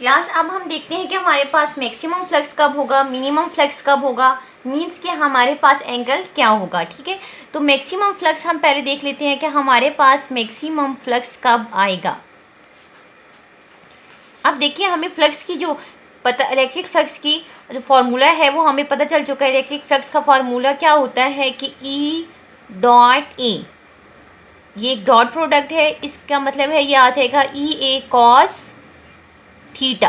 Class अब हम देखते हैं कि हमारे पास मैक्सिमम फ्लक्स कब होगा, मिनिमम फ्लक्स कब होगा, मीन्स कि हमारे पास एंगल क्या होगा। ठीक है, तो मैक्सिमम फ्लक्स हम पहले देख लेते हैं कि हमारे पास मैक्सिमम फ्लक्स कब आएगा। अब देखिए हमें फ्लक्स की जो पता, इलेक्ट्रिक फ्लक्स की जो फार्मूला है वो हमें पता चल चुका है। इलेक्ट्रिक फ्लक्स का फार्मूला क्या होता है कि ई डॉट ए, ये एक डॉट प्रोडक्ट है, इसका मतलब है ये आ जाएगा ई ए कॉस थीटा।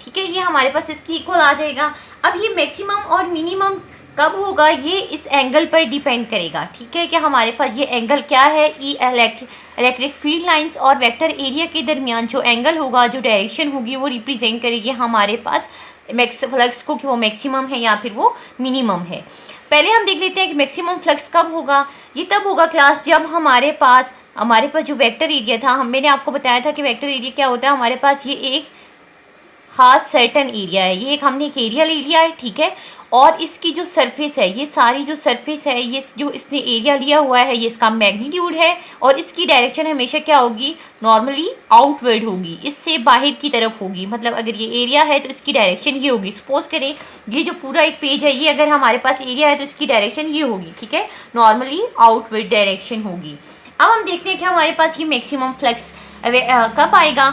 ठीक है, ये हमारे पास इसकी इक्वल आ जाएगा। अब ये मैक्सिमम और मिनिमम कब होगा ये इस एंगल पर डिपेंड करेगा। ठीक है, कि हमारे पास ये एंगल क्या है, ई इलेक्ट्रिक फील्ड लाइंस और वेक्टर एरिया के दरमियान जो एंगल होगा, जो डायरेक्शन होगी वो रिप्रेजेंट करेगी हमारे पास फ्लक्स को, कि वो मैक्सिमम है या फिर वो मिनिमम है। पहले हम देख लेते हैं कि मैक्सिमम फ्लक्स कब होगा। ये तब होगा क्लास जब हमारे पास जो वेक्टर एरिया था, मैंने आपको बताया था कि वेक्टर एरिया क्या होता है। हमारे पास ये एक खास सर्टन एरिया है, ये एक हमने एक एरिया ले लिया है। ठीक है, और इसकी जो सरफेस है, ये सारी जो सरफेस है, ये जो इसने एरिया लिया हुआ है, ये इसका मैग्नीट्यूड है और इसकी डायरेक्शन हमेशा क्या होगी, नॉर्मली आउटवर्ड होगी, इससे बाहर की तरफ होगी। मतलब अगर ये एरिया है तो इसकी डायरेक्शन ये होगी। सपोज करें ये जो पूरा एक पेज है, ये अगर हमारे पास एरिया है तो इसकी डायरेक्शन ये होगी। ठीक है, नॉर्मली आउटवर्ड डायरेक्शन होगी। अब हम देखते हैं कि हमारे पास ये मैक्सिमम फ्लक्स कब आएगा।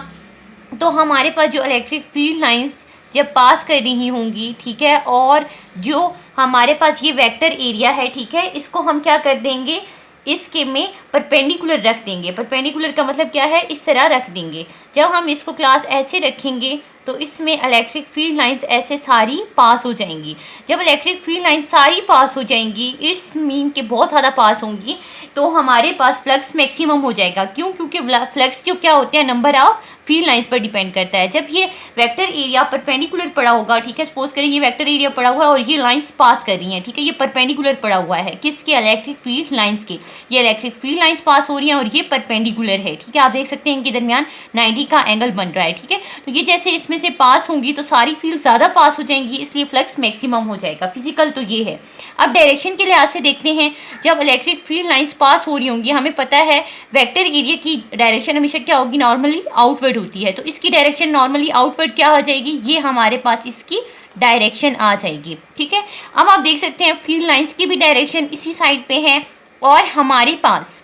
तो हमारे पास जो इलेक्ट्रिक फील्ड लाइंस जब पास कर रही होंगी, ठीक है, और जो हमारे पास ये वेक्टर एरिया है, ठीक है, इसको हम क्या कर देंगे, इसके में परपेंडिकुलर रख देंगे। परपेंडिकुलर का मतलब क्या है, इस तरह रख देंगे। जब हम इसको क्लास ऐसे रखेंगे तो इसमें इलेक्ट्रिक फील्ड लाइंस ऐसे सारी पास हो जाएंगी। जब इलेक्ट्रिक फील्ड लाइंस सारी पास हो जाएंगी, इट्स मीन के बहुत ज़्यादा पास होंगी, तो हमारे पास फ्लक्स मैक्सिमम हो जाएगा। क्यों? क्योंकि फ्लक्स जो क्या होते हैं, नंबर ऑफ फील्ड लाइंस पर डिपेंड करता है। जब ये वेक्टर एरिया परपेंडिकुलर पड़ा होगा, ठीक है, सपोज करें ये वेक्टर एरिया पड़ा हुआ है और ये लाइंस पास कर रही हैं, ठीक है, ये परपेंडिकुलर पड़ा हुआ है किसके, इलेक्ट्रिक फील्ड लाइंस के। ये इलेक्ट्रिक फील्ड लाइंस पास हो रही हैं और ये परपेंडिकुलर है। ठीक है, आप देख सकते हैं इनके दरमियान 90 का एंगल बन रहा है। ठीक है, तो ये जैसे इसमें से पास होंगी तो सारी फील्ड ज़्यादा पास हो जाएंगी, इसलिए फ्लक्स मैक्सिमम हो जाएगा। फिजिकल तो ये है। अब डायरेक्शन के लिहाज से देखते हैं, जब इलेक्ट्रिक फील्ड लाइंस पास हो रही होंगी, हमें पता है वेक्टर एरिया की डायरेक्शन हमेशा क्या होगी, नॉर्मली आउटवर्ड होती है। तो इसकी डायरेक्शन नॉर्मली आउटवर्ड क्या आ जाएगी, ये हमारे पास इसकी डायरेक्शन आ जाएगी। ठीक है, अब आप देख सकते हैं फील्ड लाइंस की भी डायरेक्शन इसी साइड पे है और हमारे पास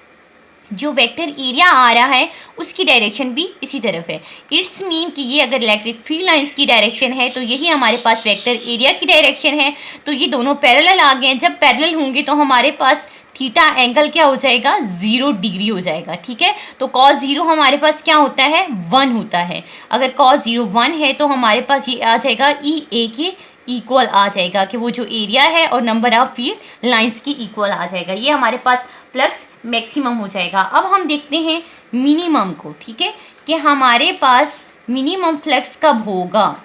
जो वेक्टर एरिया आ रहा है उसकी डायरेक्शन भी इसी तरफ है। इट्स मीन कि ये अगर इलेक्ट्रिक फील्ड लाइंस की डायरेक्शन है तो यही हमारे पास वेक्टर एरिया की डायरेक्शन है। तो ये दोनों पैरेलल आ गए हैं। जब पैरेलल होंगे तो हमारे पास थीटा एंगल क्या हो जाएगा, 0 डिग्री हो जाएगा। ठीक है, तो cos 0 हमारे पास क्या होता है, 1 होता है। अगर cos 0 1 है तो हमारे पास ये आ जाएगा ई ए के इक्वल आ जाएगा, कि वो जो एरिया है और नंबर ऑफ फील्ड लाइंस की इक्वल आ जाएगा। ये हमारे पास फ्लक्स मैक्सिमम हो जाएगा। अब हम देखते हैं मिनिमम को। ठीक है, कि हमारे पास मिनिमम फ्लक्स कब होगा।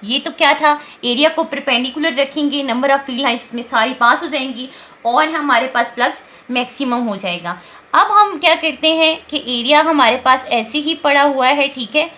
ये तो क्या था, एरिया को परपेंडिकुलर रखेंगे, नंबर ऑफ फील्ड लाइंस में सारी पास हो जाएंगी और हमारे पास फ्लक्स मैक्सिमम हो जाएगा। अब हम क्या करते हैं कि एरिया हमारे पास ऐसे ही पड़ा हुआ है, ठीक है,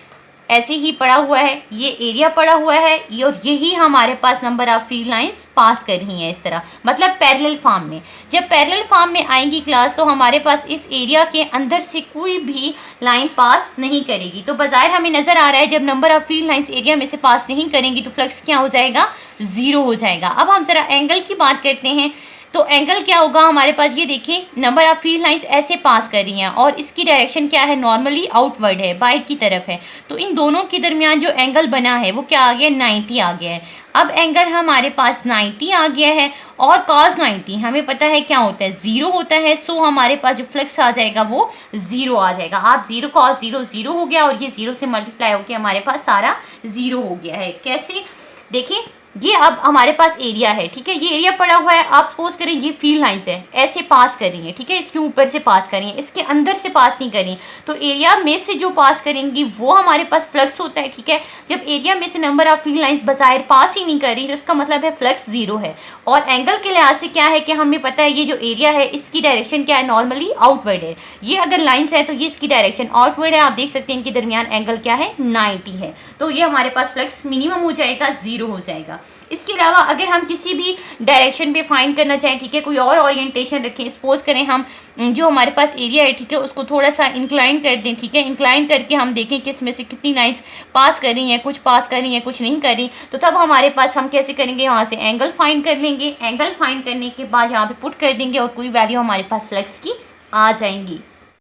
ऐसे ही पड़ा हुआ है, ये एरिया पड़ा हुआ है, ये और यही हमारे पास number of field lines pass कर रही हैं इस तरह, मतलब पैरेलल फॉर्म में। जब पैरेलल फॉर्म में आएंगी क्लास तो हमारे पास इस एरिया के अंदर से कोई भी लाइन पास नहीं करेगी। तो बाज़ाहिर हमें नज़र आ रहा है जब number of field lines area में से पास नहीं करेंगी तो फ्लक्स क्या हो जाएगा, 0 हो जाएगा। अब हम ज़रा एंगल की बात करते हैं। तो एंगल क्या होगा हमारे पास, ये देखें नंबर ऑफ फील्ड लाइंस ऐसे पास कर रही हैं और इसकी डायरेक्शन क्या है, नॉर्मली आउटवर्ड है, बाहर की तरफ है। तो इन दोनों के दरमियान जो एंगल बना है वो क्या आ गया, 90 आ गया है। अब एंगल हमारे पास 90 आ गया है और cos 90 हमें पता है क्या होता है, 0 होता है। सो हमारे पास जो फ्लक्स आ जाएगा वो 0 आ जाएगा। आप 0 cos 0 0 हो गया और ये 0 से मल्टीप्लाई होकर हमारे पास सारा 0 हो गया है। कैसे, देखिए ये अब हमारे पास एरिया है, ठीक है, ये एरिया पड़ा हुआ है। आप सपोज करें ये फील्ड लाइंस है, ऐसे पास कर रही है, ठीक है, इसके ऊपर से पास कर रही है, इसके अंदर से पास नहीं कर रही। तो एरिया में से जो पास करेंगी वो हमारे पास फ्लक्स होता है। ठीक है, जब एरिया में से नंबर ऑफ फील्ड लाइंस बाहर पास ही नहीं कर रही तो इसका मतलब है फ्लक्स 0 है। और एंगल के लिहाज से क्या है कि हमें पता है ये जो एरिया है इसकी डायरेक्शन क्या है, नॉर्मली आउटवर्ड है। ये अगर लाइन्स है तो ये इसकी डायरेक्शन आउटवर्ड है। आप देख सकते हैं इनके दरमियान एंगल क्या है, 90 है। तो ये हमारे पास फ्लक्स मिनिमम हो जाएगा, 0 हो जाएगा। जाएगा। इसके अलावा अगर हम किसी भी डायरेक्शन पे फाइंड करना चाहें, ठीक है, कोई और ओरिएंटेशन रखें, सपोज करें हम जो हमारे पास एरिया है, ठीक है, उसको थोड़ा सा इंक्लाइन कर दें, ठीक है, इंक्लाइन करके हम देखें कि इसमें से कितनी लाइंस पास कर रही हैं, कुछ पास कर रही हैं, कुछ नहीं कर रही, तो तब हमारे पास हम कैसे करेंगे, वहाँ से एंगल फाइंड कर लेंगे, एंगल फाइंड करने के बाद यहाँ पे पुट कर देंगे और कोई वैल्यू हमारे पास फ्लक्स की आ जाएंगी।